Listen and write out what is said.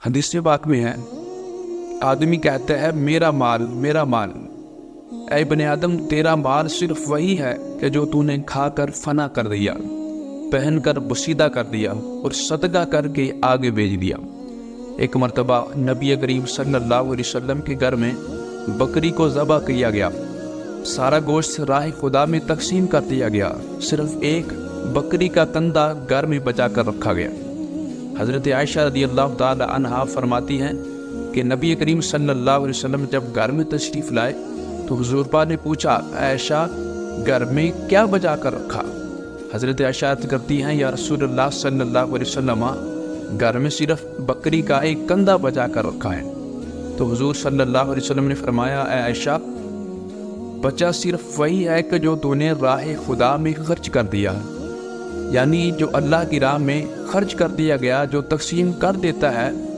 حدیث پاک میں ہے، آدمی کہتا ہے میرا مال میرا مال۔ اے بن آدم، تیرا مال صرف وہی ہے کہ جو تو نے کھا کر فنا کر دیا، پہن کر بسیدہ کر دیا اور صدقہ کر کے آگے بھیج دیا۔ ایک مرتبہ نبی کریم صلی اللہ علیہ وسلم کے گھر میں بکری کو ذبح کیا گیا، سارا گوشت راہ خدا میں تقسیم کر دیا گیا، صرف ایک بکری کا کندھا گھر میں بچا کر رکھا گیا۔ حضرت عائشہ رضی اللہ تعالی عنہا فرماتی ہیں کہ نبی کریم صلی اللہ علیہ وسلم جب گھر میں تشریف لائے تو حضور پاک نے پوچھا، عائشہ گھر میں کیا بچا کر رکھا؟ حضرت عائشہ عرض کرتی ہیں، یا رسول اللہ صلی اللہ علیہ وسلم، گھر میں صرف بکری کا ایک کندھا بچا کر رکھا ہے۔ تو حضور صلی اللہ علیہ وسلم نے فرمایا، اے عائشہ، بچا صرف وہی ہے کہ جو تو نے راہ خدا میں خرچ کر دیا، یعنی جو اللہ کی راہ میں خرچ کر دیا گیا، جو تقسیم کر دیتا ہے